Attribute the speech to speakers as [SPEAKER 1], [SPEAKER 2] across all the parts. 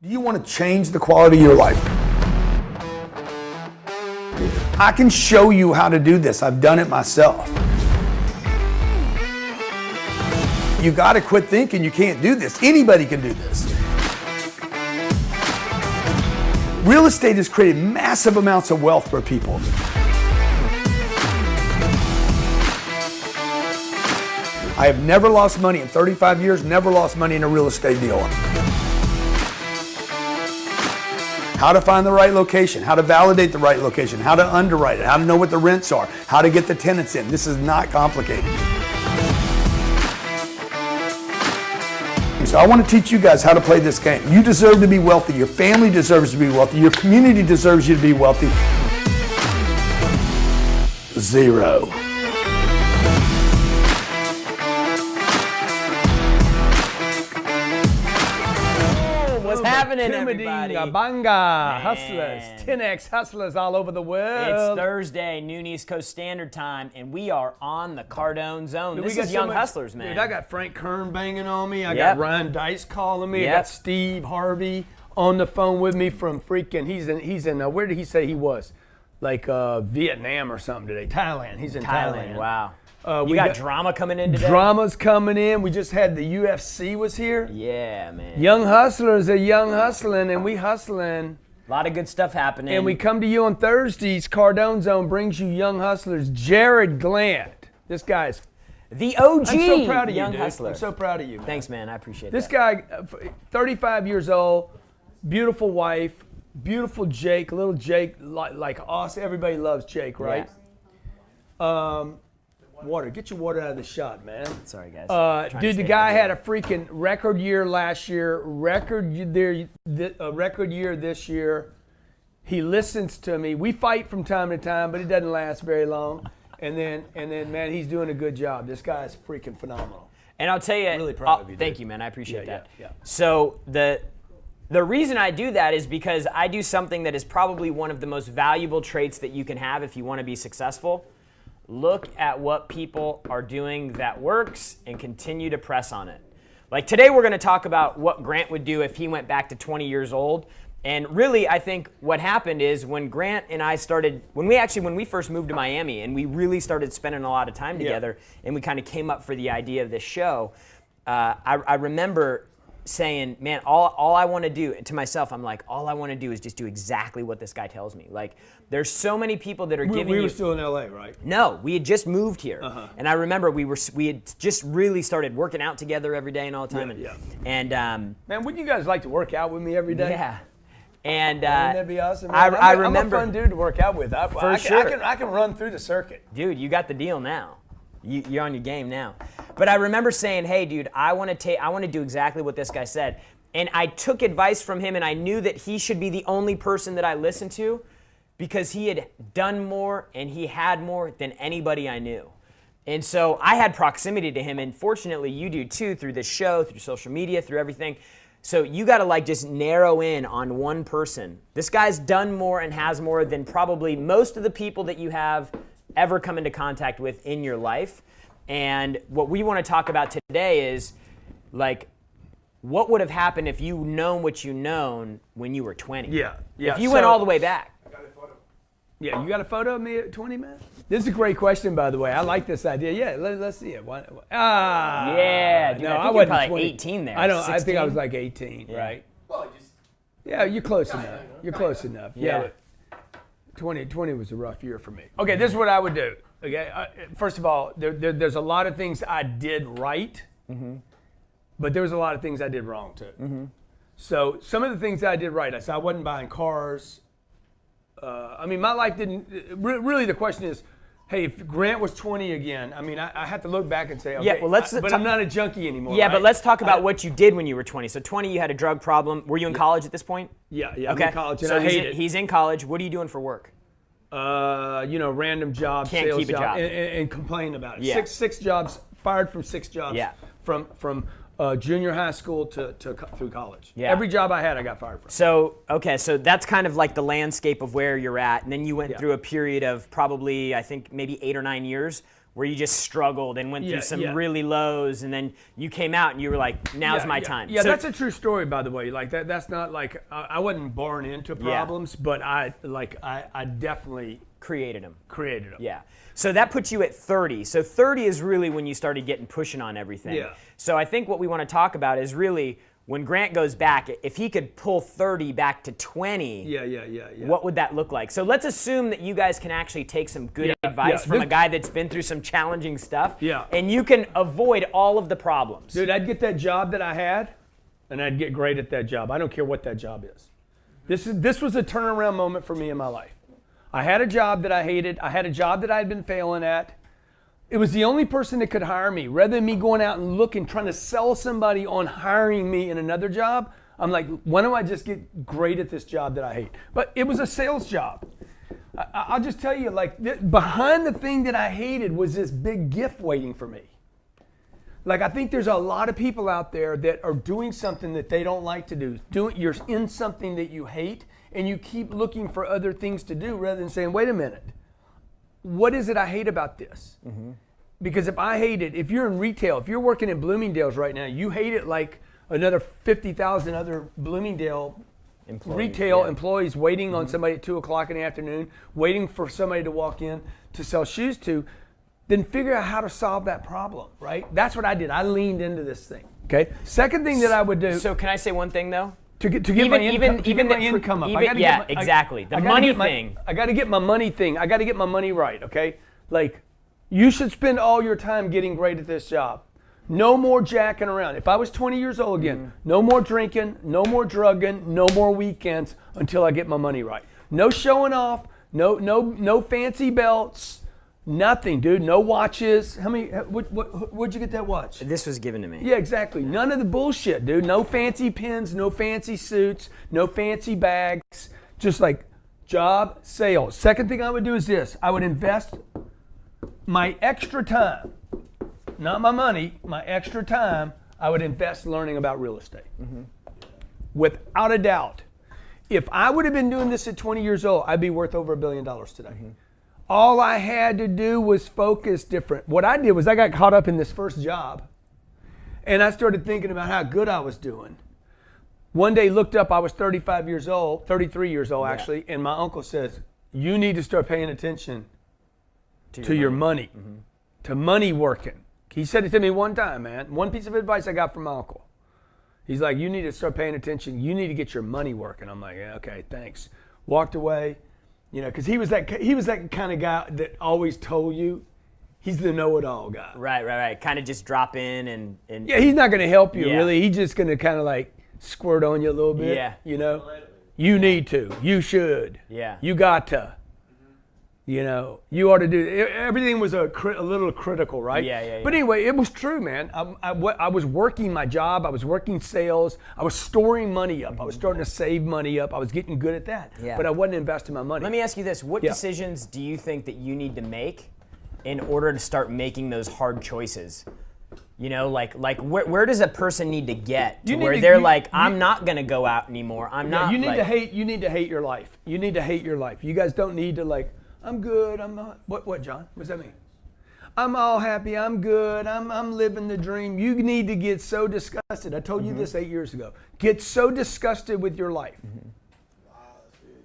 [SPEAKER 1] Do you want to change the quality of your life? I can show you how to do this. I've done it myself. You got to quit thinking you can't do this. Anybody can do this. Real estate has created massive amounts of wealth for people. I have never lost money in 35 years, never lost money in a real estate deal. How to find the right location, how to validate the right location, how to underwrite it, how to know what the rents are, how to get the tenants in. This is not complicated. So I want to teach you guys how to play this game. You deserve to be wealthy. Your family deserves to be wealthy. Your community deserves you to be wealthy. Zero.
[SPEAKER 2] What's happening, everybody?
[SPEAKER 3] Banga, hustlers, 10X hustlers all over the world.
[SPEAKER 2] It's Thursday, noon East Coast Standard Time, and we are on the Cardone Zone. Dude, this is Young Hustlers, man.
[SPEAKER 3] Dude, I got Frank Kern banging on me. I got Ryan Dice calling me. I got Steve Harvey on the phone with me from freaking, he's in where did he say he was? Like Vietnam or something today. Thailand. He's in Thailand.
[SPEAKER 2] Wow. We got drama coming in today?
[SPEAKER 3] Drama's coming in. We just had the UFC was here.
[SPEAKER 2] Yeah, man.
[SPEAKER 3] Young hustlers are young hustling, and we hustling.
[SPEAKER 2] A lot of good stuff happening.
[SPEAKER 3] And we come to you on Thursdays. Cardone Zone brings you young hustlers. Jared Glant. This guy's
[SPEAKER 2] the OG.
[SPEAKER 3] I'm so proud of you,
[SPEAKER 2] young
[SPEAKER 3] dude.
[SPEAKER 2] hustler.
[SPEAKER 3] I'm so proud of you, man.
[SPEAKER 2] Thanks, man. I appreciate
[SPEAKER 3] this
[SPEAKER 2] that.
[SPEAKER 3] This guy, 35 years old, beautiful wife, beautiful Jake, little Jake, like us. Everybody loves Jake, right?
[SPEAKER 2] Yeah.
[SPEAKER 3] Water. Get your water out of the shot, man.
[SPEAKER 2] Sorry, guys.
[SPEAKER 3] Dude, the guy had a freaking record year last year, record year this year. He listens to me. We fight from time to time, but it doesn't last very long. And then, man, he's doing a good job. This guy is freaking phenomenal.
[SPEAKER 2] And I'll tell you,
[SPEAKER 3] I'm really proud of you.
[SPEAKER 2] Thank you, man. I appreciate that.
[SPEAKER 3] Yeah.
[SPEAKER 2] So the reason I do that is because I do something that is probably one of the most valuable traits that you can have if you want to be successful. Look at what people are doing that works and continue to press on it. Like today we're going to talk about what Grant would do if he went back to 20 years old. And really I think what happened is when Grant and I started, when we first moved to Miami and we really started spending a lot of time together and we kind of came up for the idea of this show, I remember saying, man, all I want to do, to myself, I'm like, all I want to do is just do exactly what this guy tells me. Like, there's so many people that are giving you...
[SPEAKER 3] We were still in LA, right?
[SPEAKER 2] No, we had just moved here. And I remember we had just really started working out together every day and all the time. And
[SPEAKER 3] man, wouldn't you guys like to work out with me every day?
[SPEAKER 2] Yeah. And
[SPEAKER 3] wouldn't that be awesome?
[SPEAKER 2] I remember...
[SPEAKER 3] I'm a fun dude to work out with.
[SPEAKER 2] For sure.
[SPEAKER 3] I can run through the circuit.
[SPEAKER 2] Dude, you got the deal now. You're on your game now. But I remember saying, hey, dude, I want to do exactly what this guy said. And I took advice from him, and I knew that he should be the only person that I listened to because he had done more and he had more than anybody I knew. And so I had proximity to him, and fortunately you do too, through this show, through social media, through everything. So you got to just narrow in on one person. This guy's done more and has more than probably most of the people that you have ever come into contact with in your life. And what we want to talk about today is what would have happened if you known what you known when you were 20?
[SPEAKER 3] Yeah.
[SPEAKER 2] If you went all the way back.
[SPEAKER 3] I got a photo. Yeah, you got a photo of me at 20, man? This is a great question, by the way. I like this idea. Yeah, let's see it.
[SPEAKER 2] Yeah, dude,
[SPEAKER 3] no,
[SPEAKER 2] I think
[SPEAKER 3] wasn't
[SPEAKER 2] probably
[SPEAKER 3] 20.
[SPEAKER 2] 18 there.
[SPEAKER 3] I think I was like 18, right?
[SPEAKER 1] Well,
[SPEAKER 3] Yeah, you're close enough. You're close enough. Yeah. But 2020 was a rough year for me. Okay, this is what I would do. Okay, first of all, there's a lot of things I did right, but there was a lot of things I did wrong too. So some of the things I did right, I wasn't buying cars. My life didn't. Really, the question is, hey, if Grant was 20 again, I have to look back and say, okay, but I'm not a junkie anymore.
[SPEAKER 2] Yeah,
[SPEAKER 3] right?
[SPEAKER 2] but let's talk about what you did when you were 20. So 20, you had a drug problem. Were you in college at this point?
[SPEAKER 3] Yeah,
[SPEAKER 2] okay.
[SPEAKER 3] I'm in college, and
[SPEAKER 2] so
[SPEAKER 3] I hate it.
[SPEAKER 2] He's in college. What are you doing for work?
[SPEAKER 3] Random jobs,
[SPEAKER 2] Can't
[SPEAKER 3] sales
[SPEAKER 2] keep a job.
[SPEAKER 3] and complain about it.
[SPEAKER 2] Yeah.
[SPEAKER 3] Six jobs, fired from 6 jobs.
[SPEAKER 2] Yeah.
[SPEAKER 3] From junior high school to through college.
[SPEAKER 2] Yeah.
[SPEAKER 3] Every job I had, I got fired from.
[SPEAKER 2] So that's kind of like the landscape of where you're at, and then you went through a period of probably, I think, maybe 8 or 9 years where you just struggled and went through some
[SPEAKER 3] yeah.
[SPEAKER 2] really lows, and then you came out and you were like, now's my time.
[SPEAKER 3] Yeah,
[SPEAKER 2] So-
[SPEAKER 3] that's a true story, by the way. Like that's not like I wasn't born into problems, but I definitely
[SPEAKER 2] created them. Yeah. So that puts you at 30. So 30 is really when you started pushing on everything.
[SPEAKER 3] Yeah.
[SPEAKER 2] So I think what we want to talk about is really when Grant goes back, if he could pull 30 back to 20,
[SPEAKER 3] Yeah.
[SPEAKER 2] what would that look like? So let's assume that you guys can actually take some good advice from a guy that's been through some challenging stuff.
[SPEAKER 3] Yeah.
[SPEAKER 2] And you can avoid all of the problems.
[SPEAKER 3] Dude, I'd get that job that I had, and I'd get great at that job. I don't care what that job is. This was a turnaround moment for me in my life. I had a job that I hated. I had a job that I had been failing at. It was the only person that could hire me. Rather than me going out and looking, trying to sell somebody on hiring me in another job, I'm like, why don't I just get great at this job that I hate? But it was a sales job. I'll just tell you, like, behind the thing that I hated was this big gift waiting for me. Like, I think there's a lot of people out there that are doing something that they don't like to do. You're in something that you hate, and you keep looking for other things to do rather than saying, wait a minute, what is it I hate about this? Mm-hmm. Because if I hate it, if you're in retail, if you're working in Bloomingdale's right now, you hate it like another 50,000 other Bloomingdale retail employees waiting on somebody at 2 o'clock in the afternoon, waiting for somebody to walk in to sell shoes to, then figure out how to solve that problem, right? That's what I did. I leaned into this thing, okay? Second thing that I would do.
[SPEAKER 2] So can I say one thing though?
[SPEAKER 3] To get my income up.
[SPEAKER 2] Exactly. The money thing.
[SPEAKER 3] I got to get my money thing. I got to get my money right, okay? Like, you should spend all your time getting great at this job. No more jacking around. If I was 20 years old again, no more drinking, no more drugging, no more weekends until I get my money right. No showing off, no fancy belts, nothing, dude. No watches. Where'd you get that watch?
[SPEAKER 2] This was given to me.
[SPEAKER 3] Yeah, exactly. None of the bullshit, dude. No fancy pins, no fancy suits, no fancy bags. Just like job, sales. Second thing I would do is this. I would invest my extra time, not my money, my extra time, I would invest learning about real estate. Mm-hmm. Without a doubt. If I would have been doing this at 20 years old, I'd be worth over $1 billion today. Mm-hmm. All I had to do was focus different. What I did was I got caught up in this first job, and I started thinking about how good I was doing. One day looked up, I was 33 years old actually, and my uncle says, you need to start paying attention to your money, to money working. He said it to me one time, man. One piece of advice I got from my uncle. He's like, you need to start paying attention. You need to get your money working. I'm like, yeah, okay, thanks. Walked away, because he was that kind of guy that always told you he's the know-it-all guy.
[SPEAKER 2] Right. Kind of just drop in and
[SPEAKER 3] yeah, he's not going to help you really. He's just going to kind of like squirt on you a little bit.
[SPEAKER 2] Yeah.
[SPEAKER 3] You need to. You should.
[SPEAKER 2] Yeah.
[SPEAKER 3] You got to. You ought to do. Everything was a little critical, right?
[SPEAKER 2] Yeah.
[SPEAKER 3] But anyway, it was true, man. I was working my job. I was working sales. I was storing money up. I was starting to save money up. I was getting good at that.
[SPEAKER 2] Yeah.
[SPEAKER 3] But I wasn't investing my money.
[SPEAKER 2] Let me ask you this. What decisions do you think that you need to make in order to start making those hard choices? Like where does a person need to get to where they're like, I'm not going to go out anymore. I'm not.
[SPEAKER 3] You need to hate your life. You need to hate your life. You guys don't need to like, I'm good. I'm not. What, John? What does that mean? I'm all happy. I'm good. I'm living the dream. You need to get so disgusted. I told you this 8 years ago. Get so disgusted with your life.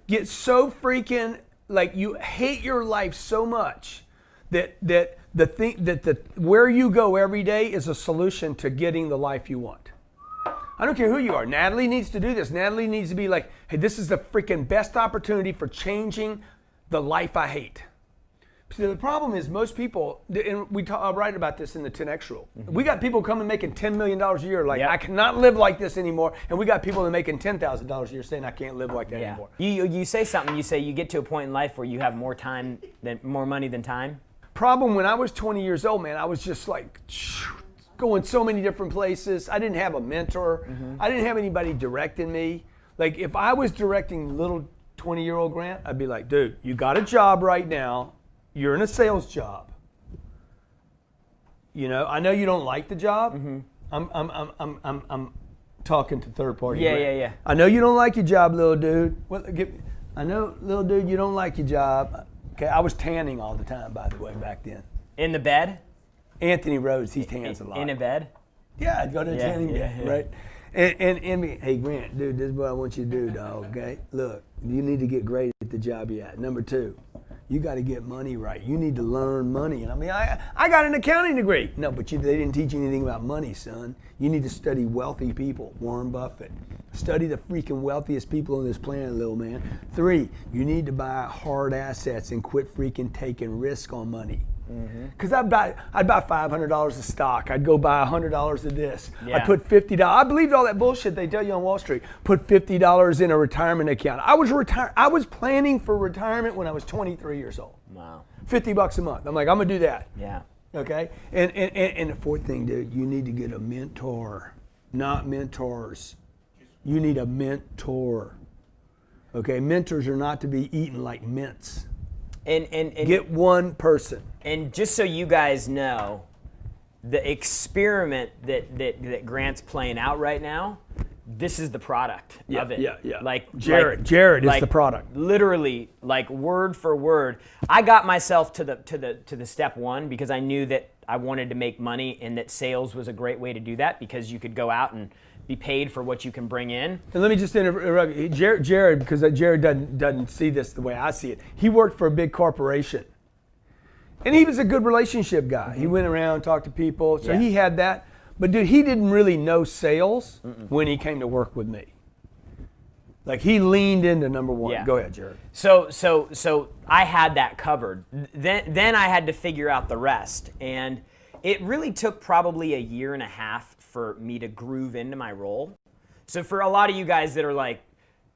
[SPEAKER 3] Get so freaking like you hate your life so much that where you go every day is a solution to getting the life you want. I don't care who you are. Natalie needs to do this. Natalie needs to be like, hey, this is the freaking best opportunity for changing the life I hate. So the problem is most people, and I write about this in the 10X rule. We got people coming making $10 million a year like, I cannot live like this anymore. And we got people that are making $10,000 a year saying I can't live like that anymore.
[SPEAKER 2] You say something, you say you get to a point in life where you have more money than time.
[SPEAKER 3] Problem when I was 20 years old, man, I was just like going so many different places. I didn't have a mentor. I didn't have anybody directing me. Like if I was directing little 20-year-old Grant, I'd be like, dude, you got a job right now. You're in a sales job. I know you don't like the job. I'm talking to third party.
[SPEAKER 2] Yeah.
[SPEAKER 3] I know you don't like your job, little dude. I know, little dude, you don't like your job. Okay, I was tanning all the time, by the way, back then.
[SPEAKER 2] In the bed?
[SPEAKER 3] Anthony Rhodes, he tans a lot.
[SPEAKER 2] In a bed?
[SPEAKER 3] Yeah, I'd go to a tanning bed, right? And hey, Grant, dude, this is what I want you to do, dog, okay? Look, you need to get great at the job you're at. Number 2, you got to get money right. You need to learn money. And I mean, I got an accounting degree. No, but they didn't teach you anything about money, son. You need to study wealthy people. Warren Buffett. Study the freaking wealthiest people on this planet, little man. 3, you need to buy hard assets and quit freaking taking risk on money. Because I'd buy $500 of stock. I'd go buy $100 of this.
[SPEAKER 2] Yeah.
[SPEAKER 3] I'd put $50. I believed all that bullshit they tell you on Wall Street. Put $50 in a retirement account. I was planning for retirement when I was 23 years old.
[SPEAKER 2] Wow.
[SPEAKER 3] $50 a month. I'm like, I'm gonna do that.
[SPEAKER 2] Yeah.
[SPEAKER 3] Okay. And the 4th thing, dude, you need to get a mentor, not mentors. You need a mentor. Okay. Mentors are not to be eaten like mints.
[SPEAKER 2] And
[SPEAKER 3] Get one person.
[SPEAKER 2] And just so you guys know, the experiment that Grant's playing out right now, this is the product of it.
[SPEAKER 3] Yeah.
[SPEAKER 2] Like
[SPEAKER 3] Jared is the product.
[SPEAKER 2] Literally, like word for word. I got myself to the step 1 because I knew that I wanted to make money and that sales was a great way to do that because you could go out and be paid for what you can bring in.
[SPEAKER 3] And let me just interrupt Jared, because Jared doesn't see this the way I see it. He worked for a big corporation. And he was a good relationship guy. He went around, talked to people, so he had that. But dude, he didn't really know sales when he came to work with me. Like he leaned into number 1.
[SPEAKER 2] Yeah.
[SPEAKER 3] Go ahead, Jared.
[SPEAKER 2] So I had that covered. Then I had to figure out the rest. And it really took probably a year and a half for me to groove into my role. So for a lot of you guys that are like,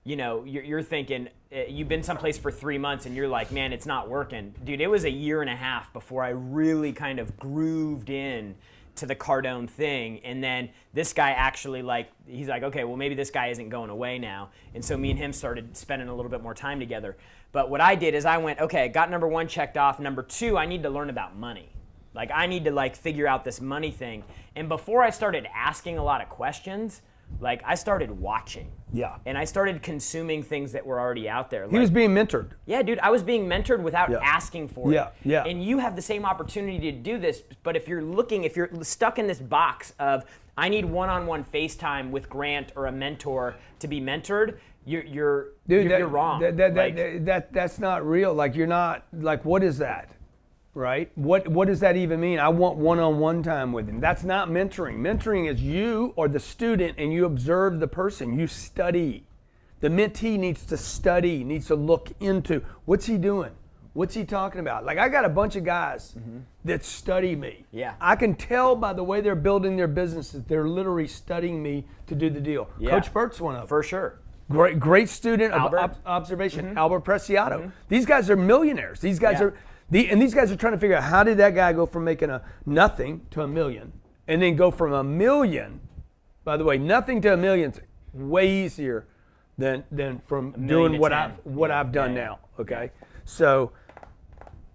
[SPEAKER 2] you know, you're thinking, you've been someplace for 3 months and you're like, man, it's not working. Dude, it was a year and a half before I really kind of grooved in to the Cardone thing. And then this guy actually he's like, okay, well maybe this guy isn't going away now. And so me and him started spending a little bit more time together. But what I did is I went, okay, got number 1 checked off. Number 2, I need to learn about money. Like I need to figure out this money thing. And before I started asking a lot of questions, I started watching.
[SPEAKER 3] Yeah.
[SPEAKER 2] And I started consuming things that were already out there.
[SPEAKER 3] He was being mentored.
[SPEAKER 2] Yeah, dude, I was being mentored without asking for it.
[SPEAKER 3] Yeah.
[SPEAKER 2] And you have the same opportunity to do this, but if you're stuck in this box of, I need one-on-one FaceTime with Grant or a mentor to be mentored, you're wrong.
[SPEAKER 3] That's not real. You're not, what is that? Right? What does that even mean? I want one-on-one time with him. That's not mentoring. Mentoring is you or the student and you observe the person. You study. The mentee needs to study, needs to look into what's he doing? What's he talking about? I got a bunch of guys that study me.
[SPEAKER 2] Yeah.
[SPEAKER 3] I can tell by the way they're building their businesses, they're literally studying me to do the deal.
[SPEAKER 2] Yeah.
[SPEAKER 3] Coach Bert's one of them.
[SPEAKER 2] For sure.
[SPEAKER 3] Great student of observation. Albert Preciado. These guys are millionaires. These guys are... these guys are trying to figure out how did that guy go from making a nothing to $1 million, and then go from $1 million. By the way, nothing to $1 million is way easier than from doing what I've done now. Okay, so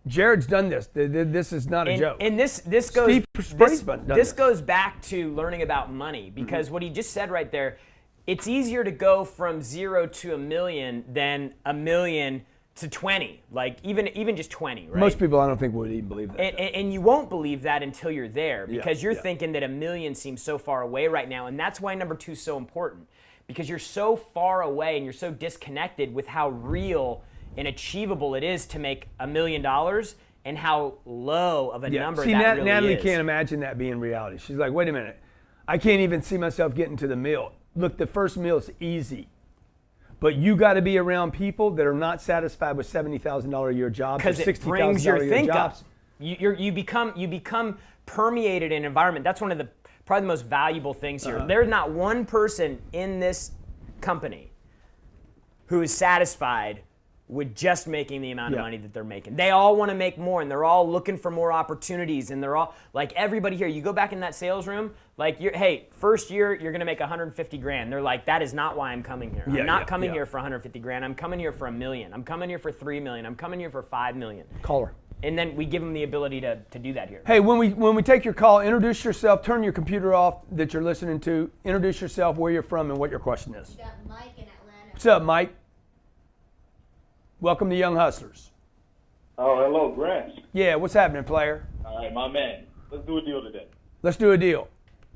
[SPEAKER 3] Jared's done this. This is not a joke.
[SPEAKER 2] And this goes back to learning about money because what he just said right there, it's easier to go from 0 to $1 million than $1 million to 20, even just 20, right?
[SPEAKER 3] Most people I don't think would even believe that.
[SPEAKER 2] And you won't believe that until you're there because you're thinking that $1 million seems so far away right now. And that's why number 2 is so important because you're so far away and you're so disconnected with how real and achievable it is to make $1 million and how low of a number that really
[SPEAKER 3] Natalie
[SPEAKER 2] is.
[SPEAKER 3] can't imagine that being reality. She's like, wait a minute, I can't even see myself getting to the meal. Look, the first meal is easy. But you got to be around people that are not satisfied with $70,000 a year jobs or
[SPEAKER 2] because it brings your think
[SPEAKER 3] jobs.
[SPEAKER 2] up. You become permeated in an environment. That's one of the probably the most valuable things here. There's not one person in this company who is satisfied with just making the amount of money that they're making. They all want to make more, and they're all looking for more opportunities, and they're all, everybody here, you go back in that sales room, hey, first year, you're going to make 150 grand. They're like, that is not why I'm coming here. I'm not coming here for 150 grand. I'm coming here for $1 million. I'm coming here for $3 million. I'm coming here for $5 million.
[SPEAKER 3] Caller.
[SPEAKER 2] And then we give them the ability to do that here.
[SPEAKER 3] Hey, when we take your call, introduce yourself, turn your computer off that you're listening to, introduce yourself, where you're from, and what your question is.
[SPEAKER 4] We got Mike in Atlanta.
[SPEAKER 3] What's up, Mike? Welcome to Young Hustlers.
[SPEAKER 5] Oh, hello, Grant.
[SPEAKER 3] Yeah, what's happening, player?
[SPEAKER 4] All right, my man. Let's do a deal today.
[SPEAKER 3] Let's do a deal.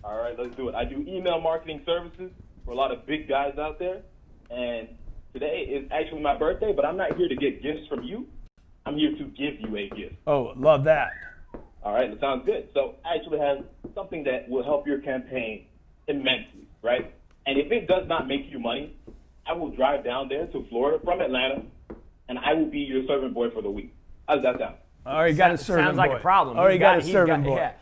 [SPEAKER 4] All right, let's do it. I do email marketing services for a lot of big guys out there. And today is actually my birthday, but I'm not here to get gifts from you. I'm here to give you a gift.
[SPEAKER 3] Oh, love that.
[SPEAKER 4] All right, that sounds good. So I actually have something that will help your campaign immensely, right? And if it does not make you money, I will drive down there to Florida from Atlanta, and I will be your servant boy for the week. How does that sound?
[SPEAKER 3] Already got a servant
[SPEAKER 2] Sounds
[SPEAKER 3] boy.
[SPEAKER 2] like a problem.
[SPEAKER 3] Already
[SPEAKER 2] He's
[SPEAKER 3] got a
[SPEAKER 2] he's
[SPEAKER 3] servant boy.
[SPEAKER 2] Yeah.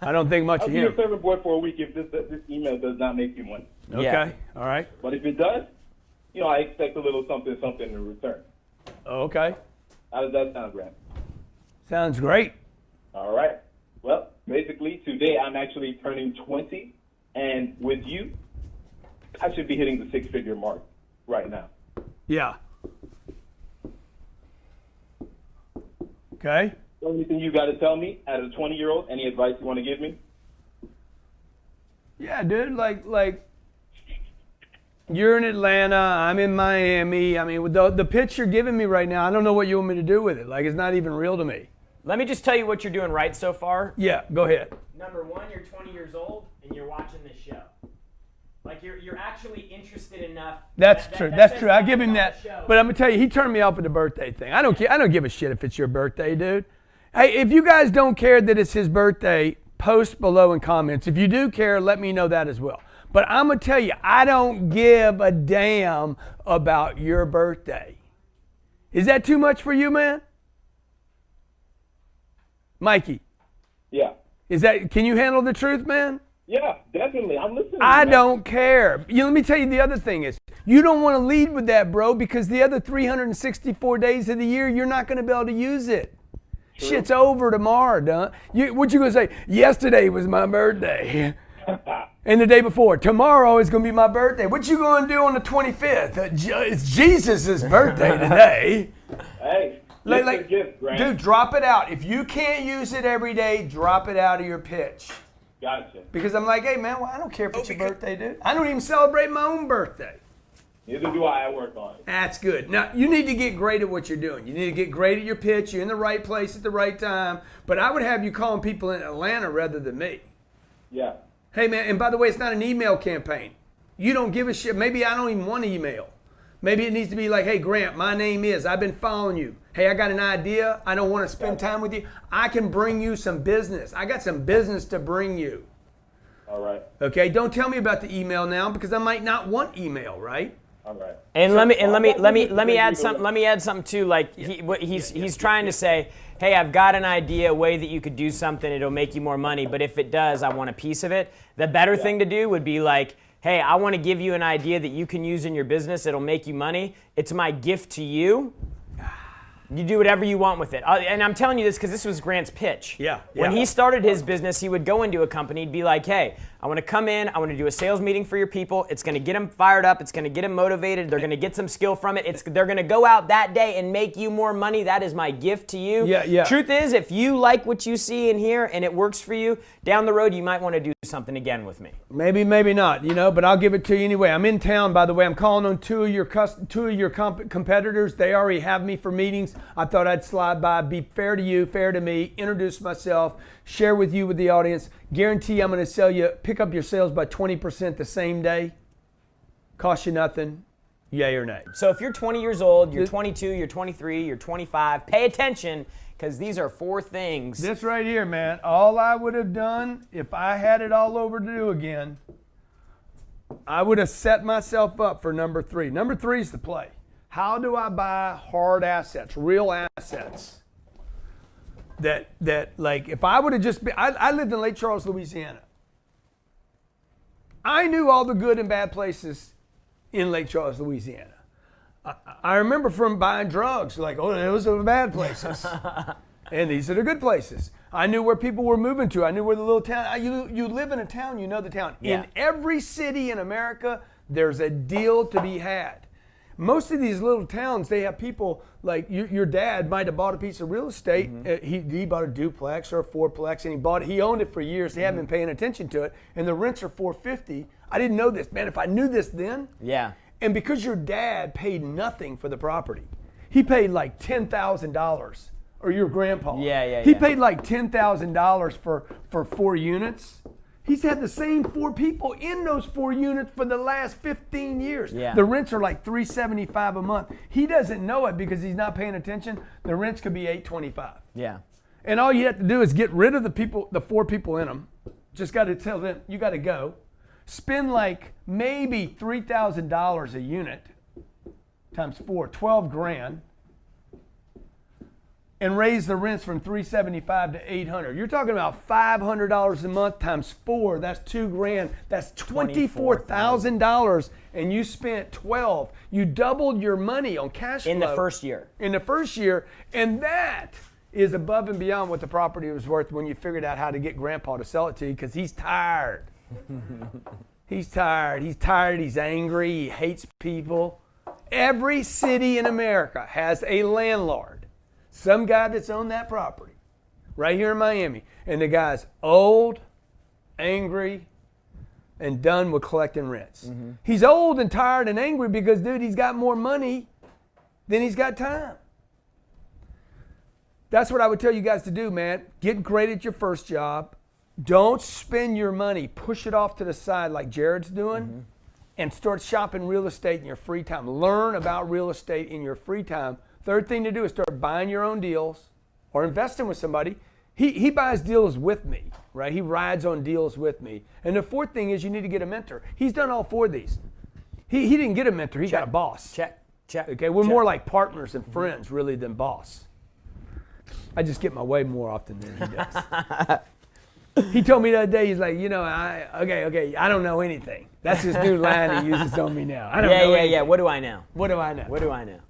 [SPEAKER 3] I don't think much
[SPEAKER 4] I'll
[SPEAKER 3] of
[SPEAKER 4] be your
[SPEAKER 3] him.
[SPEAKER 4] servant boy for a week if this email does not make you money.
[SPEAKER 3] Okay,
[SPEAKER 2] Yeah.
[SPEAKER 3] all right.
[SPEAKER 4] But if it does, I expect a little something in return.
[SPEAKER 3] Okay,
[SPEAKER 4] How does that sound, Grant?
[SPEAKER 3] sounds great.
[SPEAKER 4] All right. Well, basically, today I'm actually turning 20, and with you, I should be hitting the six-figure mark right now.
[SPEAKER 3] Yeah. Okay.
[SPEAKER 4] So anything you got to tell me as a 20-year-old? Any advice you want to give me?
[SPEAKER 3] Yeah, dude, like you're in Atlanta, I'm in Miami. I mean, with the pitch you're giving me right now, I don't know what you want me to do with it. Like, it's not even real to me.
[SPEAKER 2] Let me just tell you what you're doing right so far.
[SPEAKER 3] Yeah, go ahead.
[SPEAKER 2] Number one, you're 20 years old and you're watching this show. Like you're actually interested enough.
[SPEAKER 3] That's
[SPEAKER 2] that-
[SPEAKER 3] true.
[SPEAKER 2] that
[SPEAKER 3] That's
[SPEAKER 2] says
[SPEAKER 3] true. I
[SPEAKER 2] something
[SPEAKER 3] give him
[SPEAKER 2] about
[SPEAKER 3] that.
[SPEAKER 2] the show.
[SPEAKER 3] But I'm gonna tell you, he turned me off with the birthday thing. I don't care. I don't give a shit if it's your birthday, dude. Hey, if you guys don't care that it's his birthday, post below in comments. If you do care, let me know that as well. But I'm gonna tell you, I don't give a damn about your birthday. Is that too much for you, man? Mikey,
[SPEAKER 4] Yeah.
[SPEAKER 3] can you handle the truth, man?
[SPEAKER 4] Yeah, definitely. I'm listening.
[SPEAKER 3] I
[SPEAKER 4] man.
[SPEAKER 3] don't care. Let me tell you the other thing is, you don't want to lead with that, bro, because the other 364 days of the year, you're not going to be able to use it.
[SPEAKER 4] True.
[SPEAKER 3] Shit's over tomorrow, done. What you going to say? Yesterday was my birthday. And the day before, tomorrow is going to be my birthday. What you going to do on the 25th? It's Jesus' birthday today.
[SPEAKER 4] Hey, gift, Grant.
[SPEAKER 3] Dude, drop it out. If you can't use it every day, drop it out of your pitch.
[SPEAKER 4] Gotcha.
[SPEAKER 3] Because I'm like, hey, man, well, I don't care if it's your birthday, dude. I don't even celebrate my own birthday.
[SPEAKER 4] Neither do I. I work on it.
[SPEAKER 3] That's good. Now, you need to get great at what you're doing. You need to get great at your pitch. You're in the right place at the right time. But I would have you calling people in Atlanta rather than me.
[SPEAKER 4] Yeah.
[SPEAKER 3] Hey, man, and by the way, it's not an email campaign. You don't give a shit. Maybe I don't even want email. Maybe it needs to be like, hey, Grant, my name is, I've been following you. Hey, I got an idea. I don't want to spend time with you. I can bring you some business. I got some business to bring you.
[SPEAKER 4] All right.
[SPEAKER 3] Okay, don't tell me about the email now because I might not want email, right?
[SPEAKER 4] All right.
[SPEAKER 2] And let me add something too. Like he's trying to say, hey, I've got an idea, a way that you could do something. It'll make you more money. But if it does, I want a piece of it. The better thing to do would be like, hey, I want to give you an idea that you can use in your business. It'll make you money. It's my gift to you. You do whatever you want with it. And I'm telling you this because this was Grant's pitch.
[SPEAKER 3] Yeah.
[SPEAKER 2] When he started his business, he would go into a company, he'd be like, hey, I want to come in, I want to do a sales meeting for your people. It's going to get them fired up. It's going to get them motivated. They're going to get some skill from it. They're going to go out that day and make you more money. That is my gift to you.
[SPEAKER 3] Yeah.
[SPEAKER 2] Truth is, if you like what you see in here and it works for you, down the road, you might want to do something again with me.
[SPEAKER 3] Maybe not, but I'll give it to you anyway. I'm in town, by the way. I'm calling on two of your competitors. They already have me for meetings. I thought I'd slide by, be fair to you, fair to me, introduce myself, share with you, with the audience. Guarantee I'm going to pick up your sales by 20% the same day. Cost you nothing. Yay or nay?
[SPEAKER 2] So if you're 20 years old, you're 22, you're 23, you're 25, pay attention because these are 4 things.
[SPEAKER 3] This right here, man, all I would have done if I had it all over to do again, I would have set myself up for number 3. Number 3 is the play. How do I buy hard assets, real assets? That like if I would have just been, I lived in Lake Charles, Louisiana. I knew all the good and bad places in Lake Charles, Louisiana. I remember from buying drugs, like, oh, those are the bad places. And these are the good places. I knew where people were moving to. I knew where the little town, you live in a town, you know the town.
[SPEAKER 2] Yeah.
[SPEAKER 3] In every city in America, there's a deal to be had. Most of these little towns, they have people like your dad might have bought a piece of real estate. He bought a duplex or a fourplex, and he owned it for years. He hadn't been paying attention to it, and the rents are $450. I didn't know this, man. If I knew this then,
[SPEAKER 2] Yeah.
[SPEAKER 3] and because your dad paid nothing for the property, he paid like $10,000 or your grandpa.
[SPEAKER 2] Yeah.
[SPEAKER 3] He paid like $10,000 for 4 units. He's had the same 4 people in those 4 units for the last 15 years.
[SPEAKER 2] Yeah.
[SPEAKER 3] The rents are like $375 a month. He doesn't know it because he's not paying attention. The rents could be $825.
[SPEAKER 2] Yeah.
[SPEAKER 3] And all you have to do is get rid of the 4 people in them. Just got to tell them, you got to go. Spend like maybe $3,000 a unit times 4, 12 grand. And raise the rents from $375 to $800. You're talking about $500 a month times 4. That's $2 grand. That's $24,000, and you spent 12. You doubled your money on cash flow
[SPEAKER 2] In the first year.
[SPEAKER 3] In the first year, and that is above and beyond what the property was worth when you figured out how to get Grandpa to sell it to you, because he's tired. He's tired. He's tired. He's angry. He hates people. Every city in America has a landlord. Some guy that's owned that property right here in Miami. And the guy's old, angry, and done with collecting rents. Mm-hmm. He's old and tired and angry because, dude, he's got more money than he's got time. That's what I would tell you guys to do, man. Get great at your first job. Don't spend your money. Push it off to the side like Jared's doing, and start shopping real estate in your free time. Learn about real estate in your free time. Third thing to do is start buying your own deals or investing with somebody. He buys deals with me, right? He rides on deals with me. And the fourth thing is you need to get a mentor. He's done all 4 of these. He didn't get a mentor. He got a boss.
[SPEAKER 2] Check.
[SPEAKER 3] Okay, we're more like partners and friends really than boss. I just get my way more often than he does. He told me the other day, he's like, okay, I don't know anything. That's his new line he uses on me now. I don't know anything.
[SPEAKER 2] Yeah. What do I know?
[SPEAKER 3] What do I know?
[SPEAKER 2] What do I know?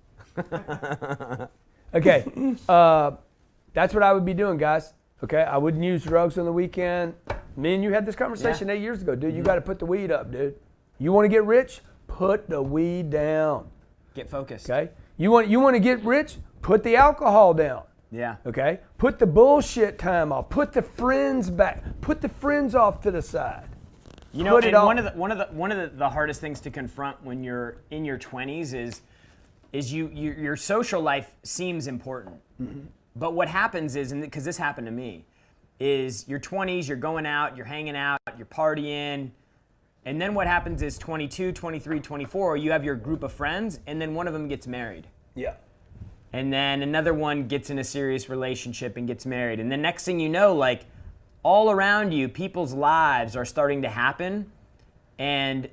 [SPEAKER 3] Okay, that's what I would be doing, guys. Okay, I wouldn't use drugs on the weekend. Me and you had this conversation 8 years ago, dude. You got to put the weed up, dude. You want to get rich? Put the weed down.
[SPEAKER 2] Get focused.
[SPEAKER 3] Okay, you want to get rich? Put the alcohol down.
[SPEAKER 2] Yeah.
[SPEAKER 3] Okay, put the bullshit time off. Put the friends back. Put the friends off to the side.
[SPEAKER 2] You know, and one of the hardest things to confront when you're in your 20s is your social life seems important. Mm-hmm. But what happens is, and because this happened to me, is your 20s, you're going out, you're hanging out, you're partying, and then what happens is 22, 23, 24, you have your group of friends, and then one of them gets married.
[SPEAKER 3] Yeah.
[SPEAKER 2] And then another one gets in a serious relationship and gets married. And the next thing you know, like, all around you, people's lives are starting to happen, and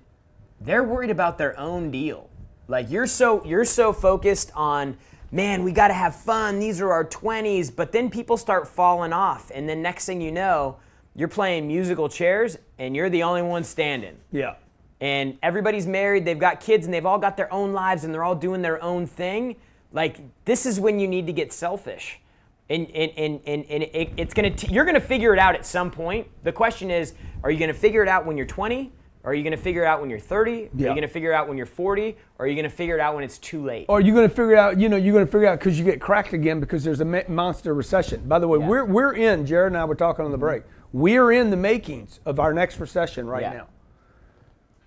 [SPEAKER 2] they're worried about their own deal. Like, you're so focused on, man, we got to have fun. These are our 20s. But then people start falling off. And then next thing you know, you're playing musical chairs and you're the only one standing.
[SPEAKER 3] Yeah.
[SPEAKER 2] And everybody's married. They've got kids and they've all got their own lives and they're all doing their own thing. Like, this is when you need to get selfish. And you're going to figure it out at some point. The question is, are you going to figure it out when you're 20? Or are you going to figure it out when you're 30? Yeah. Are you going to figure it out when you're 40? Or are you going to figure it out when it's too late?
[SPEAKER 3] Or are you going to figure it out, you're going to figure it out because you get cracked again because there's a monster recession. By the way, we're in, Jared and I were talking on the break, we're in the makings of our next recession right now.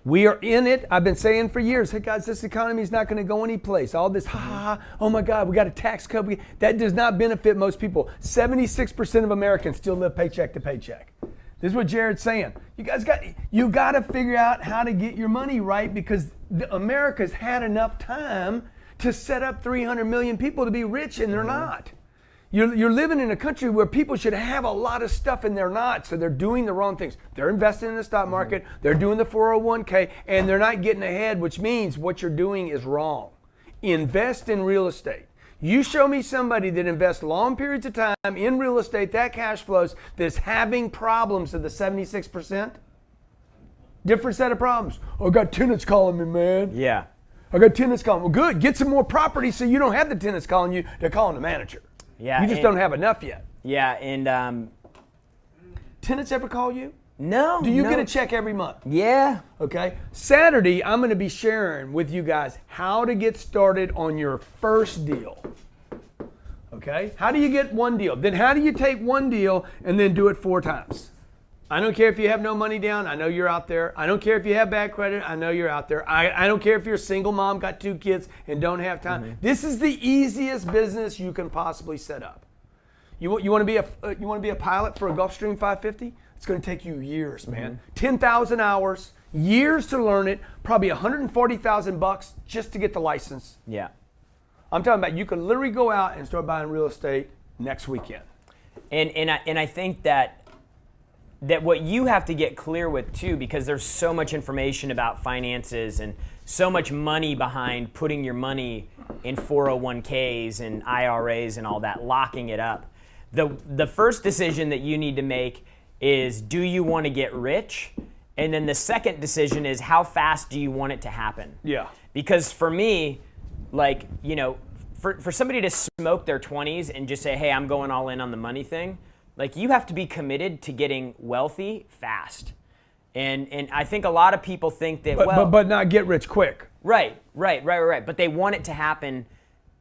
[SPEAKER 3] We are in it. I've been saying for years, hey guys, this economy is not going to go anyplace. All this, oh my God, we got a tax cut. That does not benefit most people. 76% of Americans still live paycheck to paycheck. This is what Jared's saying. You got to figure out how to get your money right because America's had enough time to set up 300 million people to be rich and they're not. You're living in a country where people should have a lot of stuff and they're not, so they're doing the wrong things. They're investing in the stock market, they're doing the 401k, and they're not getting ahead, which means what you're doing is wrong. Invest in real estate. You show me somebody that invests long periods of time in real estate, that cash flows, that's having problems of the 76%. Different set of problems. Oh, I got tenants calling me, man.
[SPEAKER 2] Yeah.
[SPEAKER 3] I got tenants calling. Well, good. Get some more property so you don't have the tenants calling you. They're calling the manager.
[SPEAKER 2] Yeah.
[SPEAKER 3] You just don't have enough yet.
[SPEAKER 2] Yeah, and
[SPEAKER 3] tenants ever call you?
[SPEAKER 2] No.
[SPEAKER 3] Do you get a check every month?
[SPEAKER 2] Yeah.
[SPEAKER 3] Okay. Saturday, I'm going to be sharing with you guys how to get started on your first deal. Okay? How do you get one deal? Then how do you take one deal and then do it 4 times? I don't care if you have no money down. I know you're out there. I don't care if you have bad credit. I know you're out there. I don't care if you're a single mom, got 2 kids, and don't have time. Mm-hmm. This is the easiest business you can possibly set up. You want to be a pilot for a Gulfstream 550? It's going to take you years, man. 10,000 hours, years to learn it, probably $140,000 just to get the license.
[SPEAKER 2] Yeah.
[SPEAKER 3] I'm talking about you can literally go out and start buying real estate next weekend.
[SPEAKER 2] And I think that what you have to get clear with too, because there's so much information about finances and so much money behind putting your money in 401ks and IRAs and all that, locking it up. The first decision that you need to make is, do you want to get rich? And then the second decision is, how fast do you want it to happen?
[SPEAKER 3] Yeah.
[SPEAKER 2] Because for me, like, you know, for somebody to smoke their 20s and just say, hey, I'm going all in on the money thing, like, you have to be committed to getting wealthy fast. And I think a lot of people think that,
[SPEAKER 3] but not get rich quick.
[SPEAKER 2] Right. But they want it to happen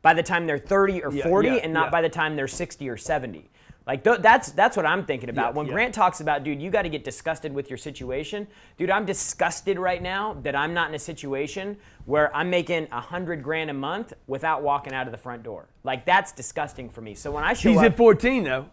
[SPEAKER 2] by the time they're 30 or 40 and not by the time they're 60 or 70. Like, that's what I'm thinking about. When Grant talks about, dude, you got to get disgusted with your situation. Dude, I'm disgusted right now that I'm not in a situation where I'm making $100,000 a month without walking out of the front door. Like, that's disgusting for me. So when I show
[SPEAKER 3] He's
[SPEAKER 2] up,
[SPEAKER 3] at 14 though.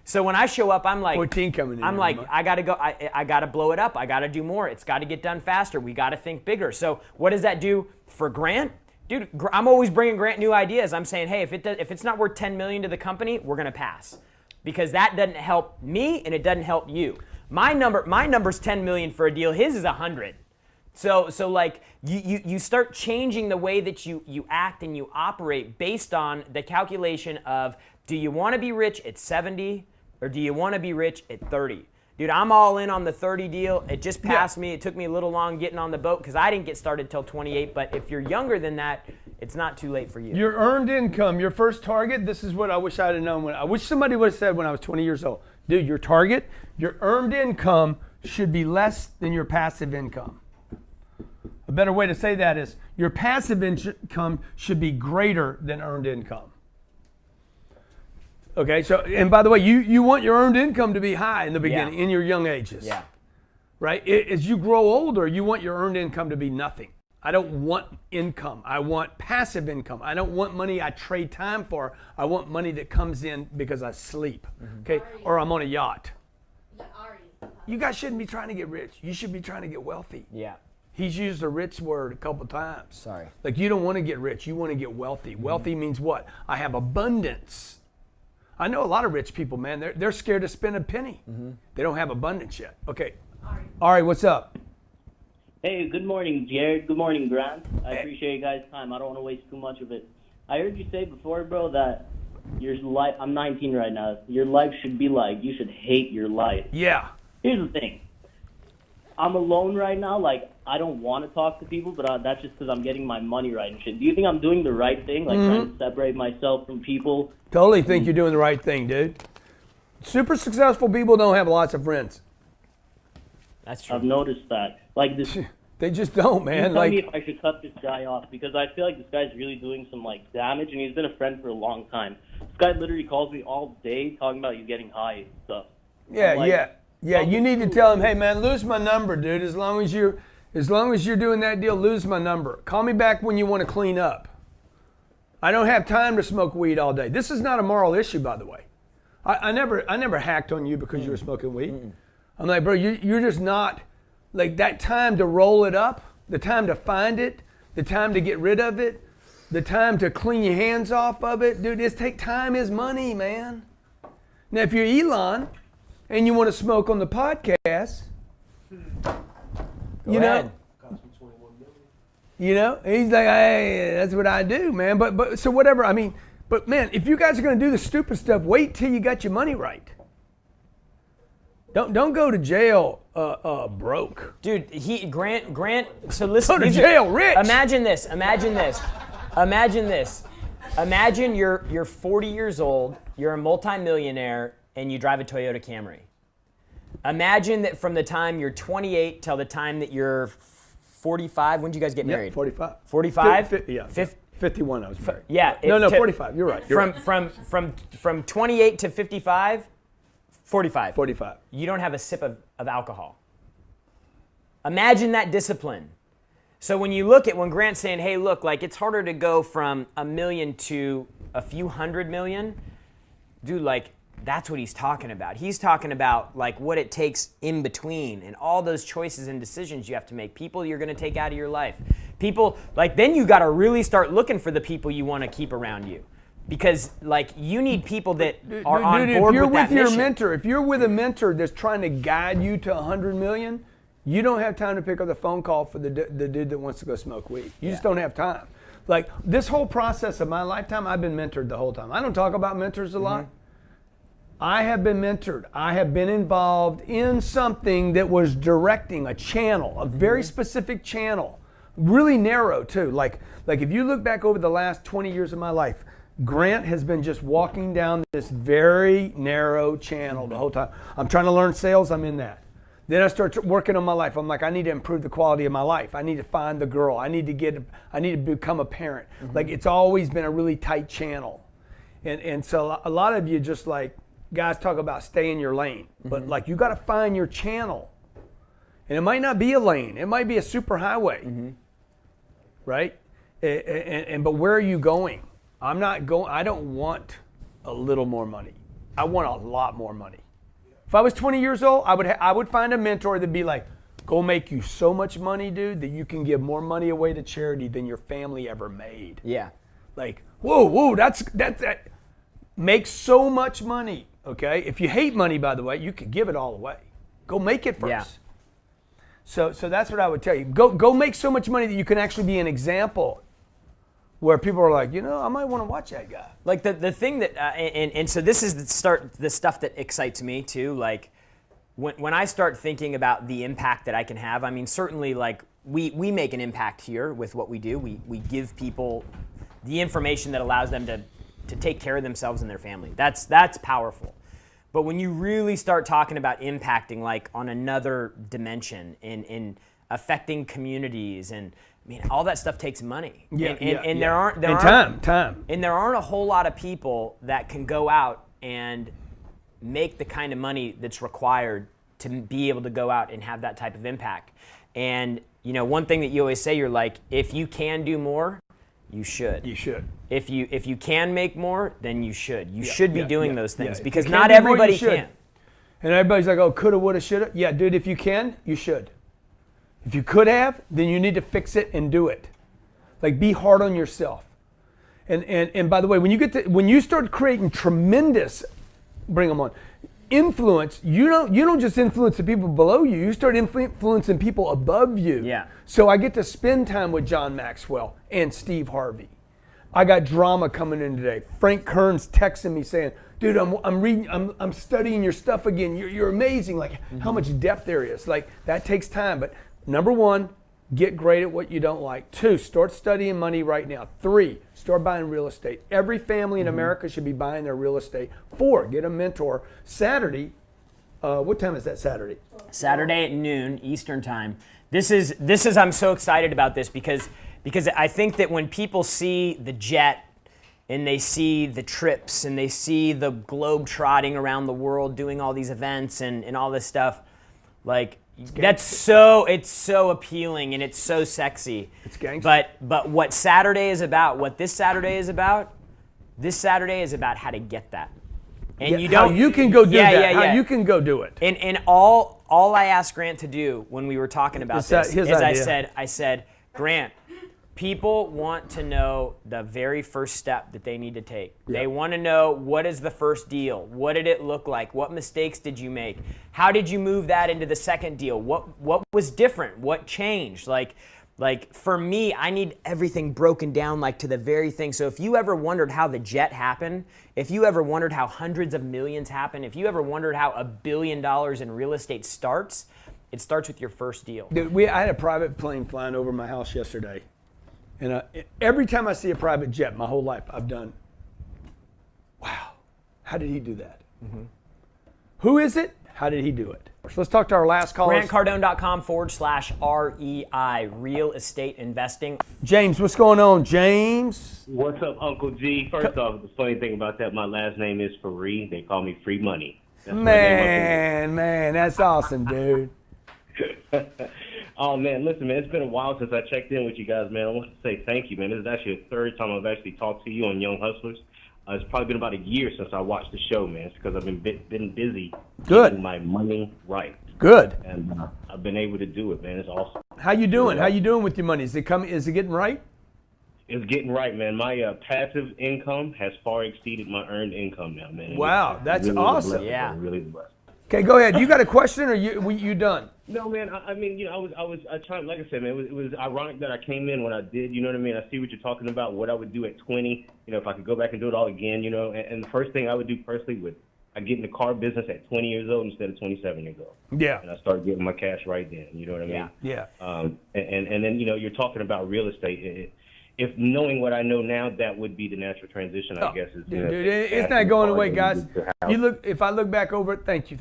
[SPEAKER 2] So when I show up, I'm like,
[SPEAKER 3] 14 coming in.
[SPEAKER 2] I'm like, I got to go. I got to blow it up. I got to do more. It's got to get done faster. We got to think bigger. So what does that do for Grant? Dude, I'm always bringing Grant new ideas. I'm saying, hey, if it's not worth $10 million to the company, we're going to pass. Because that doesn't help me and it doesn't help you. My number's 10 million for a deal. His is 100. So like you start changing the way that you act and you operate based on the calculation of, do you want to be rich at 70 or do you want to be rich at 30? Dude, I'm all in on the 30 deal. It just passed me. It took me a little long getting on the boat because I didn't get started till 28. But if you're younger than that, it's not too late for you.
[SPEAKER 3] Your earned income, your first target, this is what I wish I'd have known. I wish somebody would have said when I was 20 years old. Dude, your target, your earned income should be less than your passive income. A better way to say that is your passive income should be greater than earned income. Okay, so, and by the way, you want your earned income to be high in the beginning, in your young ages.
[SPEAKER 2] Yeah.
[SPEAKER 3] Right? As you grow older, you want your earned income to be nothing. I don't want income. I want passive income. I don't want money I trade time for. I want money that comes in because I sleep, okay? Or I'm on a yacht. You guys shouldn't be trying to get rich. You should be trying to get wealthy.
[SPEAKER 2] Yeah.
[SPEAKER 3] He's used the rich word a couple times.
[SPEAKER 2] Sorry.
[SPEAKER 3] Like, you don't want to get rich. You want to get wealthy. Wealthy means what? I have abundance. I know a lot of rich people, man. They're scared to spend a penny. They don't have abundance yet. Okay. Ari, what's up?
[SPEAKER 5] Hey, good morning, Jared. Good morning, Grant. I appreciate you guys' time. I don't want to waste too much of it. I heard you say before, bro, that your life, I'm 19 right now, your life should be like, you should hate your life.
[SPEAKER 3] Yeah.
[SPEAKER 5] Here's the thing. I'm alone right now. Like, I don't want to talk to people, but that's just because I'm getting my money right and shit. Do you think I'm doing the right thing, like trying to separate myself from people?
[SPEAKER 3] Totally think you're doing the right thing, dude. Super successful people don't have lots of friends.
[SPEAKER 2] That's true.
[SPEAKER 5] I've noticed that. Like this.
[SPEAKER 3] They just don't, man.
[SPEAKER 5] Tell me if I should cut this guy off, because I feel like this guy's really doing some like damage, and he's been a friend for a long time. This guy literally calls me all day talking about you getting high and stuff.
[SPEAKER 3] Yeah. You need to tell him, hey man, lose my number, dude. As long as you're doing that deal, lose my number. Call me back when you want to clean up. I don't have time to smoke weed all day. This is not a moral issue, by the way. I never hacked on you because you were smoking weed. I'm like, bro, you're just not, like, that time to roll it up, the time to find it, the time to get rid of it, the time to clean your hands off of it. Dude, time is money, man. Now, if you're Elon and you want to smoke on the podcast, you know, he's like, hey, that's what I do, man. But so whatever, I mean, but man, if you guys are going to do the stupid stuff, wait till you got your money right. Don't go to jail broke.
[SPEAKER 2] Dude, Grant, so listen.
[SPEAKER 3] Go to jail rich.
[SPEAKER 2] Imagine this. Imagine you're 40 years old, you're a multimillionaire, and you drive a Toyota Camry. Imagine that from the time you're 28 till the time that you're 45. When did you guys get married?
[SPEAKER 3] Yeah, 45.
[SPEAKER 2] 45?
[SPEAKER 3] Yeah. 51 I was married.
[SPEAKER 2] Yeah.
[SPEAKER 3] No, 45. You're right.
[SPEAKER 2] From 28 to 55, 45.
[SPEAKER 3] 45.
[SPEAKER 2] You don't have a sip of alcohol. Imagine that discipline. So when Grant's saying, hey, look, like, it's harder to go from $1 million to a few $100 million, dude, like, that's what he's talking about. He's talking about like what it takes in between and all those choices and decisions you have to make. People you're going to take out of your life. People, like, then you got to really start looking for the people you want to keep around you. Because, like, you need people that are on board with that mission.
[SPEAKER 3] If you're with a mentor that's trying to guide you to 100 million, you don't have time to pick up the phone call for the dude that wants to go smoke weed. You just don't have time. Like, this whole process of my lifetime, I've been mentored the whole time. I don't talk about mentors a lot. I have been mentored. I have been involved in something that was directing a channel, a very specific channel, really narrow too. Like if you look back over the last 20 years of my life, Grant has been just walking down this very narrow channel the whole time. I'm trying to learn sales, I'm in that. Then I start working on my life. I'm like, I need to improve the quality of my life. I need to find the girl. I need to become a parent. Like, it's always been a really tight channel. And so a lot of you just like, guys talk about stay in your lane, but like, you got to find your channel. And it might not be a lane. It might be a super highway, right? But where are you going? I don't want a little more money. I want a lot more money. If I was 20 years old, I would find a mentor that'd be like, go make you so much money, dude, that you can give more money away to charity than your family ever made.
[SPEAKER 2] Yeah.
[SPEAKER 3] Like, whoa, that's make so much money, okay? If you hate money, by the way, you could give it all away. Go make it first.
[SPEAKER 2] Yeah.
[SPEAKER 3] So that's what I would tell you. Go make so much money that you can actually be an example where people are like, I might want to watch that guy.
[SPEAKER 2] Like the thing that, and so this is the stuff that excites me too. Like when I start thinking about the impact that I can have, I mean, certainly like we make an impact here with what we do. We give people the information that allows them to take care of themselves and their family. That's powerful. But when you really start talking about impacting like on another dimension in affecting communities and I mean, all that stuff takes money. And there aren't
[SPEAKER 3] time.
[SPEAKER 2] And there aren't a whole lot of people that can go out and make the kind of money that's required to be able to go out and have that type of impact. And one thing that you always say, you're like, if you can do more, you should.
[SPEAKER 3] You should.
[SPEAKER 2] If you can make more, then you should. You should be doing those things because
[SPEAKER 3] If you
[SPEAKER 2] not
[SPEAKER 3] can do more,
[SPEAKER 2] everybody
[SPEAKER 3] you should.
[SPEAKER 2] can.
[SPEAKER 3] And everybody's like, oh, coulda, woulda, shoulda. Yeah, dude, if you can, you should. If you could have, then you need to fix it and do it. Like, be hard on yourself. And by the way, when you start creating tremendous, bring them on, influence, you don't just influence the people below you. You start influencing people above you.
[SPEAKER 2] Yeah.
[SPEAKER 3] So I get to spend time with John Maxwell and Steve Harvey. I got drama coming in today. Frank Kern's texting me saying, dude, I'm studying your stuff again. You're amazing. Like how much depth there is. Like that takes time. But number one, get great at what you don't like. 2, start studying money right now. 3, start buying real estate. Every family in America should be buying their real estate. 4, get a mentor. Saturday, what time is that Saturday?
[SPEAKER 2] Saturday at noon Eastern time. This is I'm so excited about this because I think that when people see the jet and they see the trips and they see the globe trotting around the world doing all these events and all this stuff, like it's so appealing and it's so sexy.
[SPEAKER 3] It's gangster.
[SPEAKER 2] But what this Saturday is about, how to get that. And
[SPEAKER 3] how you can go do that. How you can go do it.
[SPEAKER 2] And all I asked Grant to do when we were talking about this is I said, Grant, people want to know the very first step that they need to take. Yep. They want to know, what is the first deal? What did it look like? What mistakes did you make? How did you move that into the second deal? What was different? What changed? Like for me, I need everything broken down like to the very thing. So if you ever wondered how the jet happened, if you ever wondered how hundreds of millions happen, if you ever wondered how $1 billion in real estate starts, it starts with your first deal.
[SPEAKER 3] Dude, I had a private plane flying over my house yesterday. And every time I see a private jet, my whole life, I've done, wow, how did he do that? Mm-hmm. Who is it? How did he do it? So let's talk to our last caller.
[SPEAKER 2] GrantCardone.com/REI, real estate investing.
[SPEAKER 3] James, what's going on, James?
[SPEAKER 6] What's up, Uncle G? First off, the funny thing about that, my last name is Free. They call me Free Money.
[SPEAKER 3] Man, that's awesome, dude.
[SPEAKER 6] Oh, man, listen, man, it's been a while since I checked in with you guys, man. I want to say thank you, man. This is actually the third time I've actually talked to you on Young Hustlers. It's probably been about a year since I watched the show, man. It's because I've been busy
[SPEAKER 3] Good.
[SPEAKER 6] getting my money right.
[SPEAKER 3] Good.
[SPEAKER 6] And I've been able to do it, man. It's awesome.
[SPEAKER 3] How you doing? How you doing with your money? Is it getting right?
[SPEAKER 6] It's getting right, man. My passive income has far exceeded my earned income now, man.
[SPEAKER 3] Wow, that's
[SPEAKER 6] really
[SPEAKER 3] awesome.
[SPEAKER 6] blessing,
[SPEAKER 2] Yeah.
[SPEAKER 6] man. Really blessed.
[SPEAKER 3] Okay, go ahead. You got a question, or you done?
[SPEAKER 6] No, man. I mean, you know, I trying, like I said, man. It was ironic that I came in when I did. You know what I mean? I see what you're talking about. What I would do at 20. You know, if I could go back and do it all again. You know, and the first thing I would do personally I get in the car business at 20 years old instead of 27 years old.
[SPEAKER 3] Yeah.
[SPEAKER 6] And I started getting my cash right then. You know what I mean?
[SPEAKER 3] Yeah.
[SPEAKER 6] And then, you know, you're talking about real estate. If knowing what I know now, that would be the natural transition, I guess. Is,
[SPEAKER 3] Dude, it's not going away, guys. If I look back over it, thank you.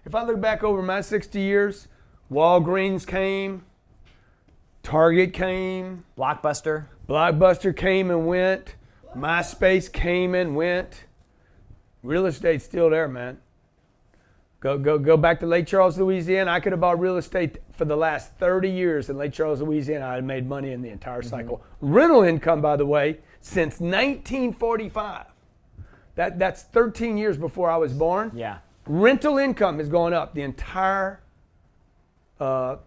[SPEAKER 3] If I look back over my 60 years, Walgreens came, Target came,
[SPEAKER 2] Blockbuster
[SPEAKER 3] came and went, MySpace came and went. Real estate's still there, man. Go back to Lake Charles, Louisiana. I could have bought real estate for the last 30 years in Lake Charles, Louisiana. I had made money in the entire cycle. Rental income, by the way, since 1945. That's 13 years before I was born.
[SPEAKER 2] Yeah.
[SPEAKER 3] Rental income has gone up the entire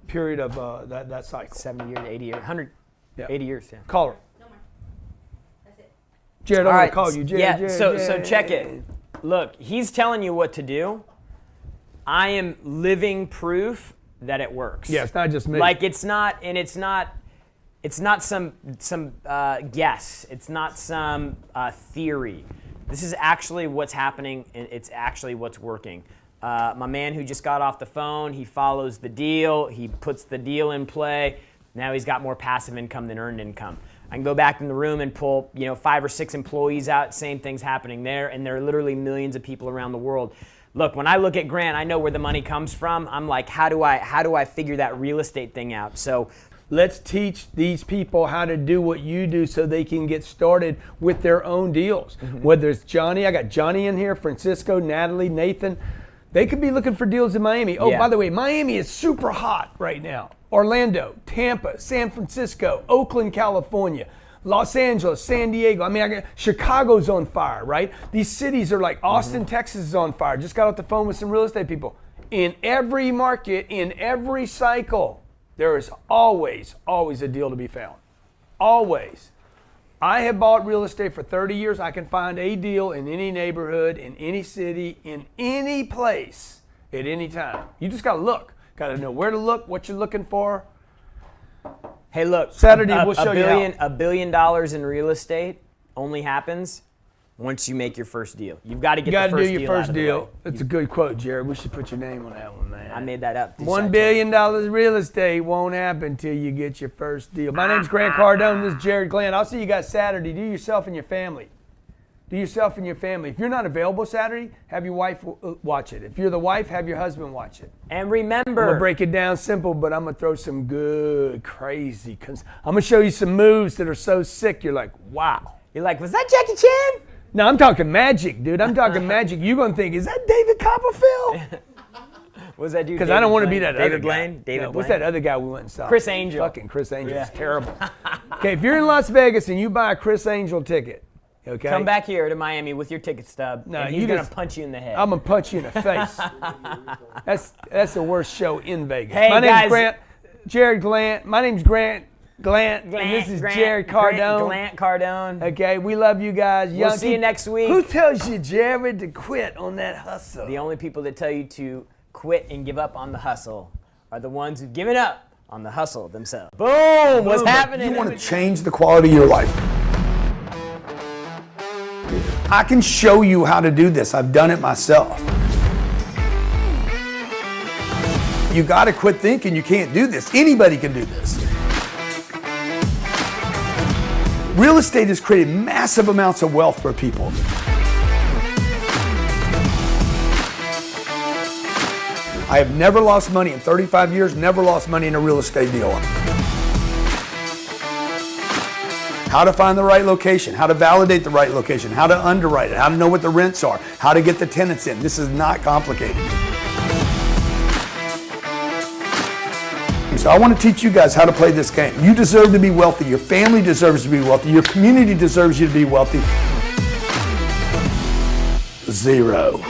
[SPEAKER 3] period of that cycle.
[SPEAKER 2] 70 years, 80 years, 100,
[SPEAKER 3] Yeah.
[SPEAKER 2] 80 years, yeah.
[SPEAKER 3] Call her.
[SPEAKER 7] No more. That's it.
[SPEAKER 3] Jared, I'm going to call you. Jared,
[SPEAKER 2] yeah,
[SPEAKER 3] Jared,
[SPEAKER 2] so
[SPEAKER 3] Jared.
[SPEAKER 2] check it. Look, he's telling you what to do. I am living proof that it works.
[SPEAKER 3] Yeah, it's not just me.
[SPEAKER 2] Like it's not some guess. It's not some theory. This is actually what's happening, and it's actually what's working. My man who just got off the phone, he follows the deal. He puts the deal in play. Now he's got more passive income than earned income. I can go back in the room and pull, 5 or 6 employees out. Same thing's happening there, and there are literally millions of people around the world. Look, when I look at Grant, I know where the money comes from. I'm like, how do I figure that real estate thing out? So
[SPEAKER 3] let's teach these people how to do what you do so they can get started with their own deals. Whether it's Johnny, I got Johnny in here, Francisco, Natalie, Nathan. They could be looking for deals in Miami. Oh,
[SPEAKER 2] Yeah.
[SPEAKER 3] by the way, Miami is super hot right now. Orlando, Tampa, San Francisco, Oakland, California, Los Angeles, San Diego. Chicago's on fire, right? These cities are like Austin, Texas is on fire. Just got off the phone with some real estate people. In every market, in every cycle, there is always a deal to be found. Always. I have bought real estate for 30 years. I can find a deal in any neighborhood, in any city, in any place, at any time. You just got to look. Got to know where to look, what you're looking for.
[SPEAKER 2] hey, look,
[SPEAKER 3] Saturday, we'll show you how.
[SPEAKER 2] $1 billion in real estate only happens once you make your first deal. You've got to get
[SPEAKER 3] You got
[SPEAKER 2] the
[SPEAKER 3] to
[SPEAKER 2] first
[SPEAKER 3] do your
[SPEAKER 2] deal
[SPEAKER 3] first
[SPEAKER 2] out of the
[SPEAKER 3] deal.
[SPEAKER 2] way.
[SPEAKER 3] That's a good quote, Jared. We should put your name on that one, man.
[SPEAKER 2] I made that up.
[SPEAKER 3] $1 billion real estate won't happen till you get your first deal. My name's Grant Cardone. This is Jared Glenn. I'll see you guys Saturday. Do yourself and your family. Do yourself and your family. If you're not available Saturday, have your wife watch it. If you're the wife, have your husband watch it.
[SPEAKER 2] And
[SPEAKER 3] I'm
[SPEAKER 2] remember,
[SPEAKER 3] going to break it down simple, but I'm going to throw some good, crazy. I'm going to show you some moves that are so sick, you're like, wow.
[SPEAKER 2] you're like, was that Jackie Chan?
[SPEAKER 3] No, I'm talking magic, dude. I'm talking magic. You're going to think, is that David Copperfield?
[SPEAKER 2] Was that dude?
[SPEAKER 3] Because I don't want to be that
[SPEAKER 2] David
[SPEAKER 3] other
[SPEAKER 2] Blaine?
[SPEAKER 3] guy.
[SPEAKER 2] David
[SPEAKER 3] No, what's
[SPEAKER 2] Blaine?
[SPEAKER 3] that other guy we went and saw?
[SPEAKER 2] Chris Angel.
[SPEAKER 3] Fucking Chris Angel.
[SPEAKER 2] Yeah.
[SPEAKER 3] It's terrible. Okay, if you're in Las Vegas and you buy a Chris Angel ticket, okay?
[SPEAKER 2] Come back here to Miami with your ticket stub,
[SPEAKER 3] No,
[SPEAKER 2] and
[SPEAKER 3] you
[SPEAKER 2] he's going
[SPEAKER 3] just-
[SPEAKER 2] to punch you in the head.
[SPEAKER 3] I'm going to punch you in the face. That's the worst show in Vegas.
[SPEAKER 2] Hey,
[SPEAKER 3] My name's
[SPEAKER 2] guys.
[SPEAKER 3] Grant. Jared Glant. My name's Grant, and this is Jared Cardone.
[SPEAKER 2] Grant Cardone.
[SPEAKER 3] Okay, we love you guys.
[SPEAKER 2] We'll
[SPEAKER 3] Young
[SPEAKER 2] see you
[SPEAKER 3] people-
[SPEAKER 2] next week.
[SPEAKER 3] Who tells you, Jared, to quit on that hustle?
[SPEAKER 2] The only people that tell you to quit and give up on the hustle are the ones who've given up on the hustle themselves. Boom! What's happening?
[SPEAKER 1] You want to change the quality of your life. I can show you how to do this. I've done it myself. You got to quit thinking you can't do this. Anybody can do this. Real estate has created massive amounts of wealth for people. I have never lost money in 35 years, never lost money in a real estate deal. How to find the right location, how to validate the right location, how to underwrite it, how to know what the rents are, how to get the tenants in. This is not complicated. So I want to teach you guys how to play this game. You deserve to be wealthy. Your family deserves to be wealthy. Your community deserves you to be wealthy. 0.